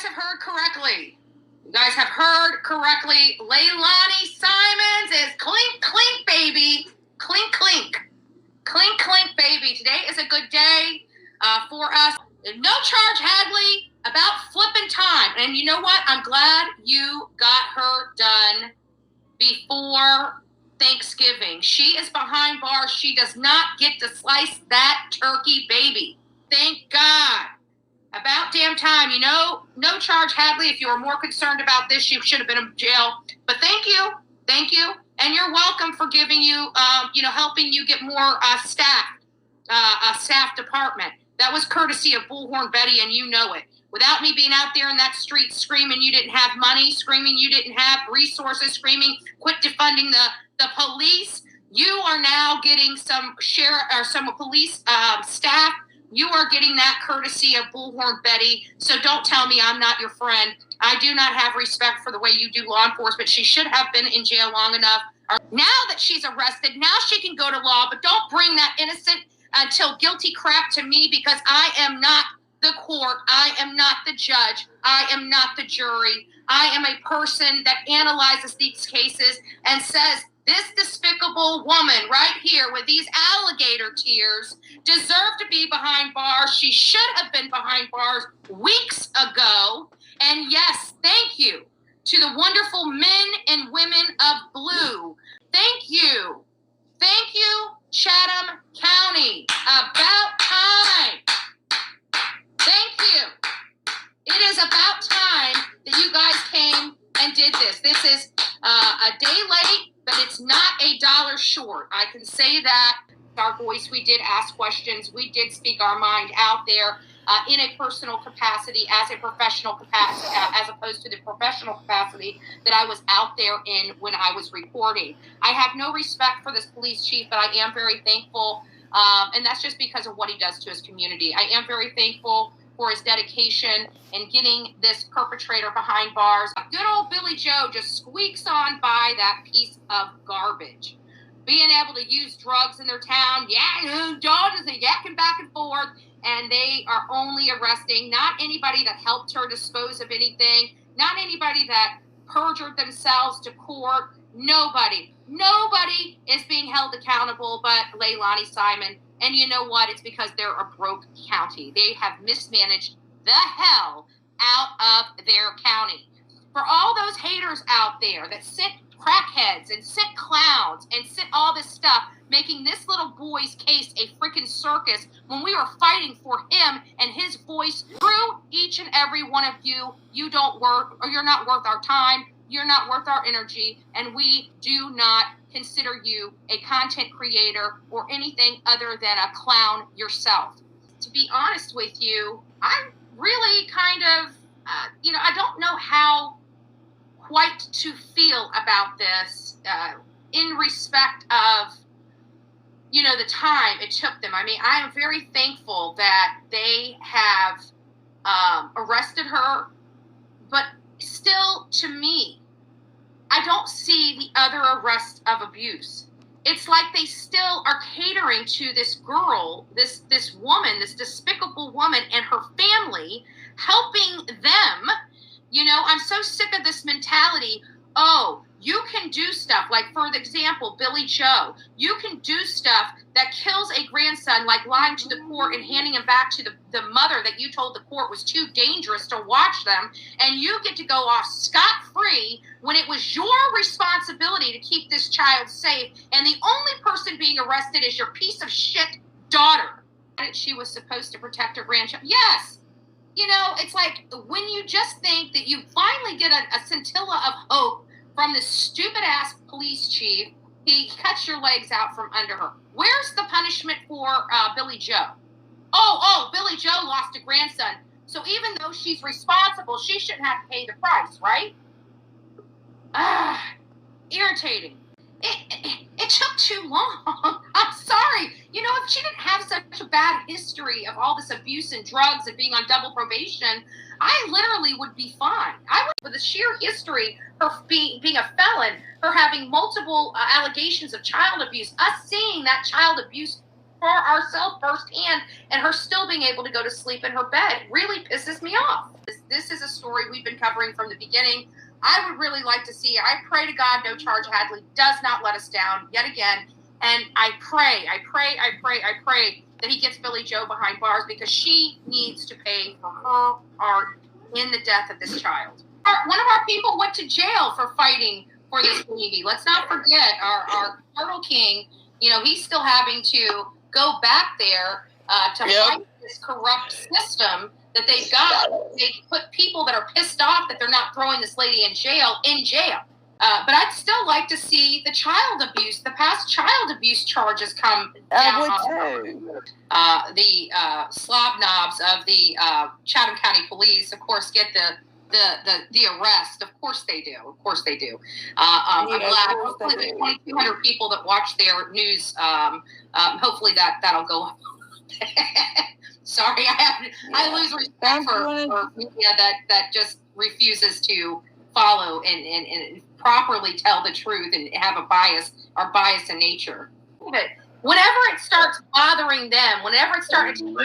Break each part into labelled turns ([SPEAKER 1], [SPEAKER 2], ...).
[SPEAKER 1] have heard correctly. You guys have heard correctly. Leilani Simons is clink, clink, baby. Clink, clink. Clink, clink, baby. Today is a good day for us. No charge, Hadley, about flipping time. And you know what? I'm glad you got her done before Thanksgiving. She is behind bars. She does not get to slice that turkey, baby. Thank God. About damn time. You know, no charge, Hadley. If you were more concerned about this, you should have been in jail. But thank you. Thank you. And you're welcome for giving you, helping you get more staff, a staff department. That was courtesy of Bullhorn Betty, and you know it. Without me being out there in that street screaming you didn't have money, screaming you didn't have resources, screaming quit defunding the police, you are now getting some police staff. You are getting that courtesy of Bullhorn Betty. So don't tell me I'm not your friend. I do not have respect for the way you do law enforcement. She should have been in jail long enough. Now that she's arrested, now she can go to law, but don't bring that innocent until guilty crap to me, because I am not the court. I am not the judge. I am not the jury. I am a person that analyzes these cases and says, this despicable woman right here with these alligator tears deserved to be behind bars. She should have been behind bars weeks ago. And yes, thank you to the wonderful men and women of blue. Thank you. Thank you, Chatham County. About time. Thank you. It is about time that you guys came and did this. This is a day late, but it's not $1 short. I can say that. Our voice, we did ask questions. We did speak our mind out there in a personal capacity, as a professional capacity, as opposed to the professional capacity that I was out there in when I was reporting. I have no respect for this police chief, but I am very thankful. And that's just because of what he does to his community. I am very thankful for his dedication in getting this perpetrator behind bars. Good old Billy Joe just squeaks on by that piece of garbage. Being able to use drugs in their town, John is yakking back and forth, and they are only arresting not anybody that helped her dispose of anything, not anybody that perjured themselves to court. Nobody is being held accountable but Leilani Simon. And you know what? It's because they're a broke county. They have mismanaged the hell out of their county. For all those haters out there that sit crackheads and sit clowns and sit all this stuff, making this little boy's case a freaking circus when we were fighting for him and his voice through each and every one of you. You don't work, or you're not worth our time. You're not worth our energy, and we do not consider you a content creator or anything other than a clown yourself. To be honest with you, I'm really kind of, I don't know how quite to feel about this in respect of, the time it took them. I mean, I am very thankful that they have arrested her, but still, to me, I don't see the other arrests of abuse. It's like they still are catering to this girl, this woman, this despicable woman and her family, helping them. I'm so sick of this mentality. Oh, you can do stuff like, for example, Billy Joe. You can do stuff that kills a grandson, like lying to the court and handing him back to the mother that you told the court was too dangerous to watch them. And you get to go off scot-free when it was your responsibility to keep this child safe. And the only person being arrested is your piece of shit daughter. She was supposed to protect her grandchild. Yes. It's like when you just think that you finally get a scintilla of hope from this stupid-ass police chief, he cuts your legs out from under her. Where's the punishment for Billy Joe? Oh, Billy Joe lost a grandson. So even though she's responsible, she shouldn't have to pay the price, right? Irritating. It took too long. I'm sorry. If she didn't have such a bad history of all this abuse and drugs and being on double probation, I literally would be fine. I would, with the sheer history, her being a felon, her having multiple allegations of child abuse, us seeing that child abuse for ourselves firsthand, and her still being able to go to sleep in her bed really pisses me off. This is a story story we've been covering from the beginning. I would really like to see, I pray to God no charge Hadley does not let us down yet again. And I pray that he gets Billy Joe behind bars, because she needs to pay for her part in the death of this child. One of our people went to jail for fighting for this baby. Let's not forget our Turtle King. You know, he's still having to go back there to fight this corrupt system that they've got. They put people that are pissed off that they're not throwing this lady in jail. But I'd still like to see the past child abuse charges come down.
[SPEAKER 2] I would too.
[SPEAKER 1] The slob knobs of the Chatham County Police, of course, get the arrest. Of course they do. I'm glad. Hopefully the 2,200 people that watch their news, hopefully that'll go up. Sorry, I lose respect for media that just refuses to follow and properly tell the truth and have a bias in nature. But whenever it starts bothering them, whenever it starts to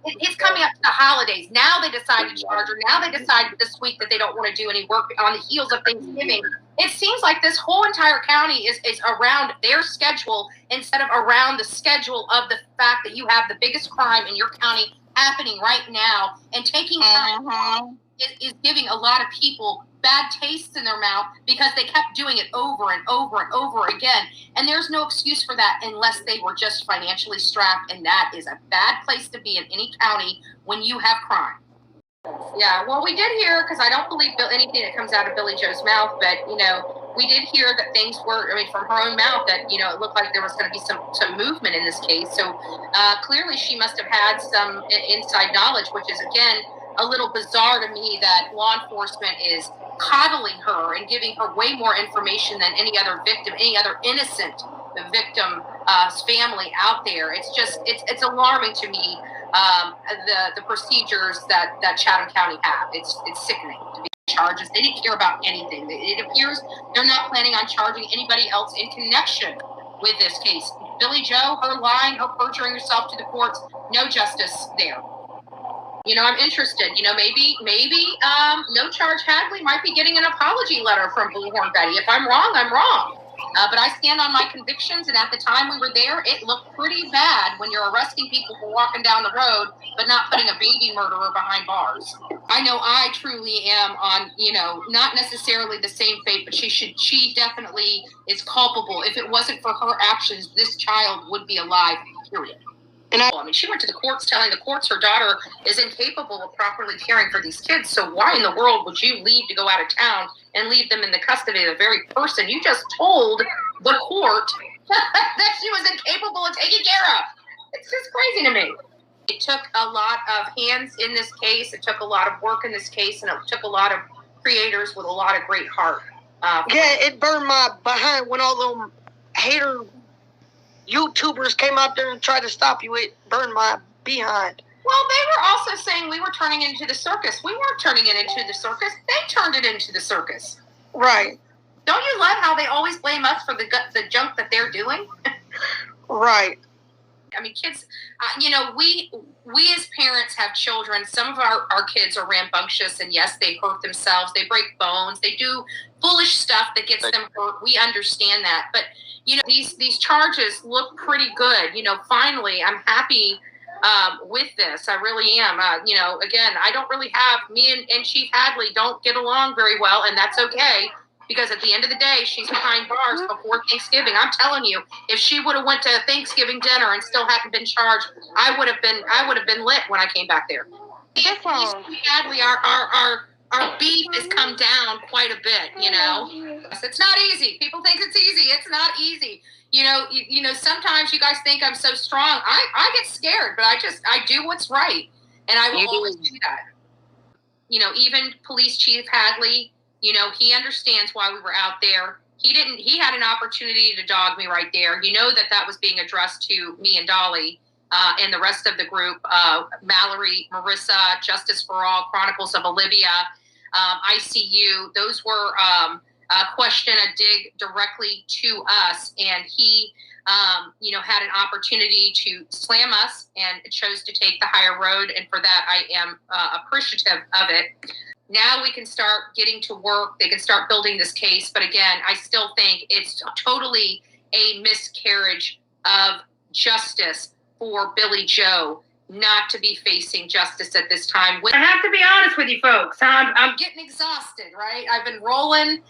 [SPEAKER 1] it's coming up to the holidays. Now they decide to charge her. Now they decided this week that they don't want to do any work on the heels of Thanksgiving. It seems like this whole entire county is around their schedule instead of around the schedule of the fact that you have the biggest crime in your county happening right now, and taking time is giving a lot of people bad tastes in their mouth because they kept doing it over and over and over again. And there's no excuse for that unless they were just financially strapped. And that is a bad place to be in any county when you have crime. Yeah, well, we did hear, because I don't believe anything that comes out of Billy Joe's mouth, but, you know, we did hear that things were, from her own mouth, that, you know, it looked like there was going to be some movement in this case. So clearly she must have had some inside knowledge, which is, again, a little bizarre to me that law enforcement is coddling her and giving her way more information than any other victim, any other innocent victim's family out there. It's just, it's alarming to me, the procedures that Chatham County have. It's sickening to be charges. They didn't care about anything. It appears they're not planning on charging anybody else in connection with this case. Billy Joe, her lying, her perjuring herself to the courts, no justice there. You know, I'm interested. You know, maybe No Charge Hadley might be getting an apology letter from Bullhorn Betty. If I'm wrong, I'm wrong. But I stand on my convictions, and at the time we were there, it looked pretty bad when you're arresting people for walking down the road, but not putting a baby murderer behind bars. I know I truly am on, you know, not necessarily the same fate, but she definitely is culpable. If it wasn't for her actions, this child would be alive, period. And I mean, she went to the courts telling the courts her daughter is incapable of properly caring for these kids. So why in the world would you leave to go out of town and leave them in the custody of the very person you just told the court that she was incapable of taking care of? It's just crazy to me. It took a lot of hands in this case. It took a lot of work in this case, and it took a lot of creators with a lot of great heart.
[SPEAKER 2] It burned my behind when all them hater YouTubers came out there and tried to stop you. It burned my behind.
[SPEAKER 1] Well, they were also saying we were turning it into the circus. We weren't turning it into the circus. They turned it into the circus.
[SPEAKER 2] Right.
[SPEAKER 1] Don't you love how they always blame us for the junk that they're doing?
[SPEAKER 2] Right.
[SPEAKER 1] I mean, kids, you know, we as parents have children. Some of our kids are rambunctious, and yes, they hurt themselves. They break bones. They do foolish stuff that gets them hurt. We understand that. But, you know, these charges look pretty good. You know, finally, I'm happy with this. I really am. You know, again, I don't really have, me and Chief Hadley don't get along very well, and that's okay. Because at the end of the day, she's behind bars before Thanksgiving. I'm telling you, if she would have went to Thanksgiving dinner and still hadn't been charged, I would have been lit when I came back there. Sadly, our beef has come down quite a bit. You know, it's not easy. People think it's easy. It's not easy. You know. Sometimes you guys think I'm so strong. I get scared, but I do what's right, and I will always do that. You know, even Police Chief Hadley. You know, he understands why we were out there. He had an opportunity to dog me right there. You know that was being addressed to me and Dolly and the rest of the group, Mallory, Marissa, Justice for All, Chronicles of Olivia, ICU. Those were question a dig directly to us. And he, you know, had an opportunity to slam us and chose to take the higher road. And for that, I am appreciative of it. Now we can start getting to work. They can start building this case. But again, I still think it's totally a miscarriage of justice for Billy Joe not to be facing justice at this time. I have to be honest with you folks. I'm getting exhausted, right? I've been rolling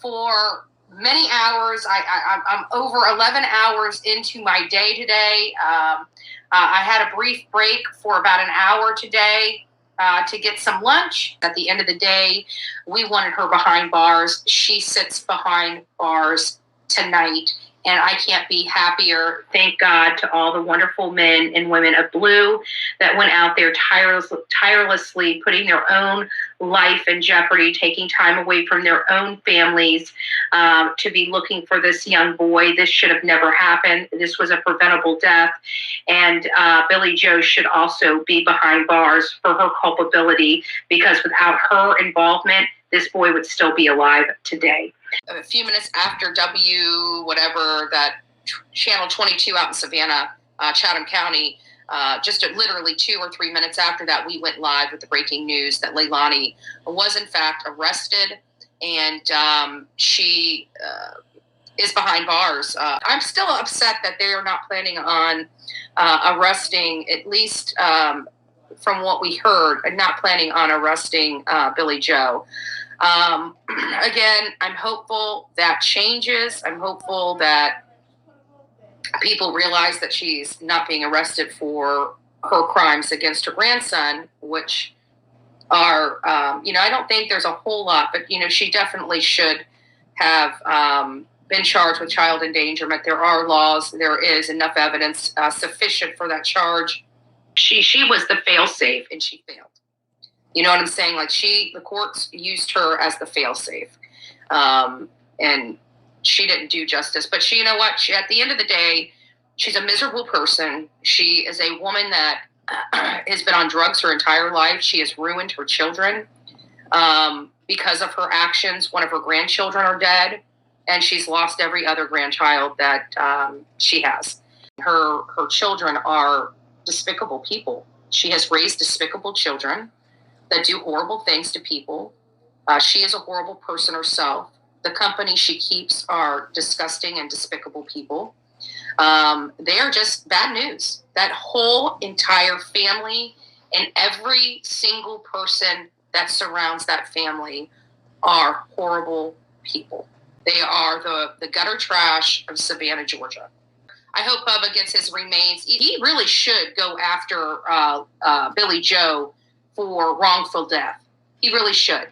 [SPEAKER 1] for many hours. I'm over 11 hours into my day today. I had a brief break for about an hour today to get some lunch. At the end of the day, we wanted her behind bars. She sits behind bars tonight, and I can't be happier. Thank God to all the wonderful men and women of blue that went out there tirelessly putting their own life in jeopardy, taking time away from their own families to be looking for this young boy. This should have never happened. This was a preventable death. And Billy Joe should also be behind bars for her culpability, because without her involvement, this boy would still be alive today. A few minutes after whatever, that Channel 22 out in Savannah, Chatham County, just literally 2 or 3 minutes after that, we went live with the breaking news that Leilani was in fact arrested, and she is behind bars. I'm still upset that they are not planning on arresting, at least from what we heard, not planning on arresting Billy Joe. Again, I'm hopeful that changes. I'm hopeful that people realize that she's not being arrested for her crimes against her grandson, which are, I don't think there's a whole lot, but, she definitely should have been charged with child endangerment. There are laws. There is enough evidence sufficient for that charge. She was the fail-safe, and she failed. You know what I'm saying? Like, the courts used her as the fail-safe. And she didn't do justice. But you know what? At the end of the day, she's a miserable person. She is a woman that has been on drugs her entire life. She has ruined her children because of her actions. One of her grandchildren are dead, and she's lost every other grandchild that she has. Her children are despicable people. She has raised despicable children that do horrible things to people. She is a horrible person herself. The company she keeps are disgusting and despicable people. They are just bad news. That whole entire family and every single person that surrounds that family are horrible people. They are the gutter trash of Savannah, Georgia. I hope Bubba gets his remains. He really should go after Billy Joe for wrongful death. He really should.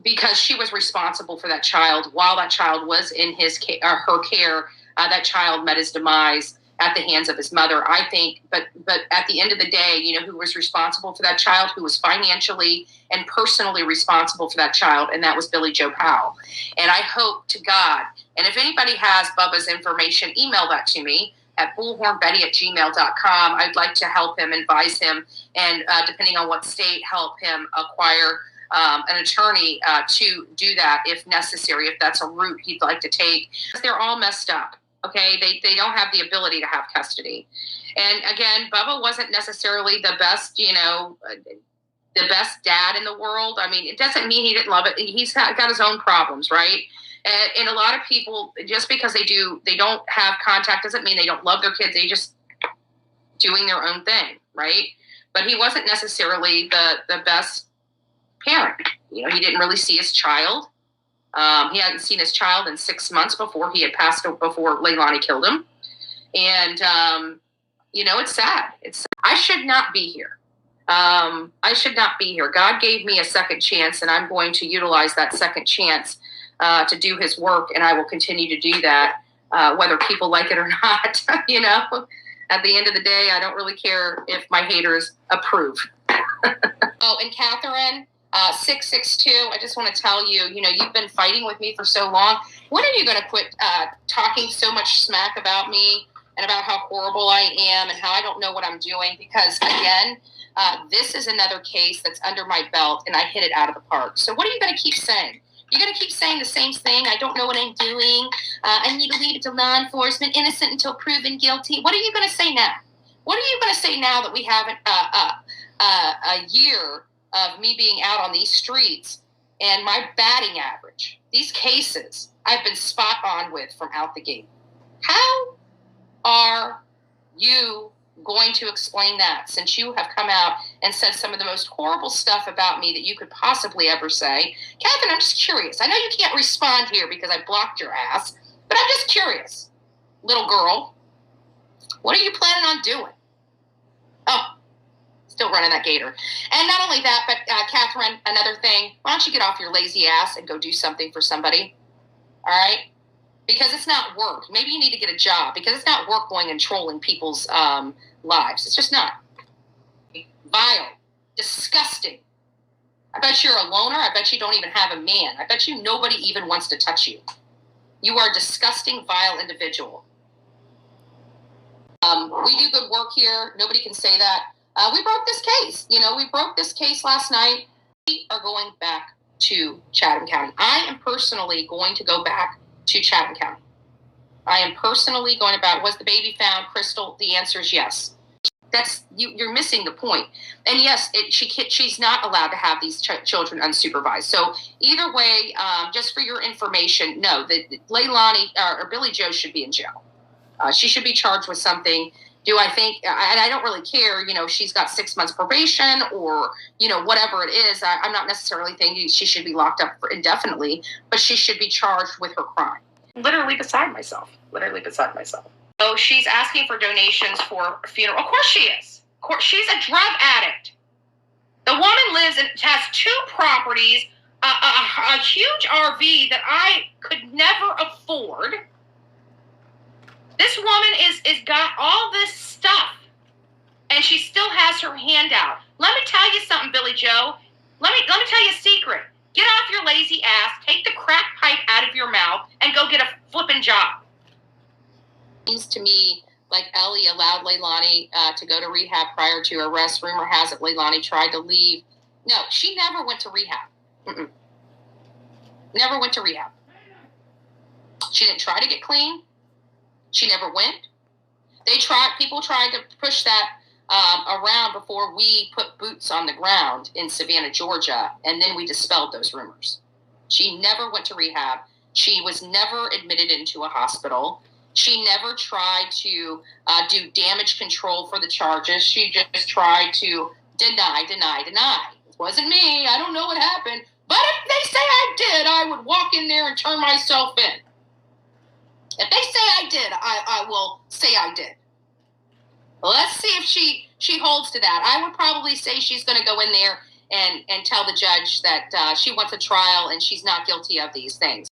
[SPEAKER 1] Because she was responsible for that child. While that child was in her care, that child met his demise at the hands of his mother, I think. But at the end of the day, who was responsible for that child, who was financially and personally responsible for that child, and that was Billy Joe Powell. And I hope to God, and if anybody has Bubba's information, email that to me at bullhornbetty@gmail.com. I'd like to help him, advise him, and depending on what state, help him acquire an attorney to do that if necessary, if that's a route he'd like to take. They're all messed up, okay? They don't have the ability to have custody. And again, Bubba wasn't necessarily the best, the best dad in the world. I mean, it doesn't mean he didn't love it. He's got his own problems, right? And a lot of people, just because they don't have contact doesn't mean they don't love their kids. They just doing their own thing, right? But he wasn't necessarily the best parent. He didn't really see his child. He hadn't seen his child in 6 months before he had passed, before Leilani killed him. And, it's sad. I should not be here. I should not be here. God gave me a second chance, and I'm going to utilize that second chance to do his work, and I will continue to do that, whether people like it or not. At the end of the day, I don't really care if my haters approve. Oh, and Catherine, 662, I just want to tell you, you've been fighting with me for so long. When are you going to quit talking so much smack about me and about how horrible I am and how I don't know what I'm doing? Because, again, this is another case that's under my belt, and I hit it out of the park. So what are you going to keep saying? You're going to keep saying the same thing. I don't know what I'm doing. I need to leave it to law enforcement, innocent until proven guilty. What are you going to say now? What are you going to say now that we have a year of me being out on these streets and my batting average. These cases I've been spot on with from out the gate. How are you going to explain that, since you have come out and said some of the most horrible stuff about me that you could possibly ever say? Catherine, I'm just curious. I know you can't respond here because I blocked your ass, but I'm just curious. Little girl, what are you planning on doing? Oh, still running that gator. And not only that, but Catherine, another thing, why don't you get off your lazy ass and go do something for somebody? All right? Because it's not work. Maybe you need to get a job, because it's not work going and trolling people's lives. It's just not. Vile. Disgusting. I bet you're a loner. I bet you don't even have a man. I bet you nobody even wants to touch you. You are a disgusting, vile individual. We do good work here. Nobody can say that. We broke this case. We broke this case last night. We are going back to Chatham County. I am personally going to go back to Chatham County. I am personally going about, was the baby found, Crystal? The answer is yes. That's you're missing the point. And yes, she's not allowed to have these children unsupervised. So either way, just for your information, no, Leilani or Billy Joe should be in jail. She should be charged with something. Do I think, and I don't really care, she's got 6 months probation or, whatever it is. I'm not necessarily thinking she should be locked up indefinitely, but she should be charged with her crime. Literally beside myself. So she's asking for donations for a funeral. Of course she is. Of course, she's a drug addict. The woman lives and has 2 properties, a huge RV that I could never afford. This woman is got all this stuff, and she still has her hand out. Let me tell you something, Billy Joe. Let me tell you a secret. Get off your lazy ass, take the crack pipe out of your mouth, and go get a flipping job. Seems to me like Ellie allowed Leilani to go to rehab prior to arrest. Rumor has it Leilani tried to leave. No, she never went to rehab. Never went to rehab. She didn't try to get clean. She never went. People tried to push that around before we put boots on the ground in Savannah, Georgia, and then we dispelled those rumors. She never went to rehab. She was never admitted into a hospital. She never tried to do damage control for the charges. She just tried to deny. It wasn't me. I don't know what happened. But if they say I did, I would walk in there and turn myself in. If they say I did, I will say I did. Let's see if she holds to that. I would probably say she's going to go in there and tell the judge that she wants a trial and she's not guilty of these things.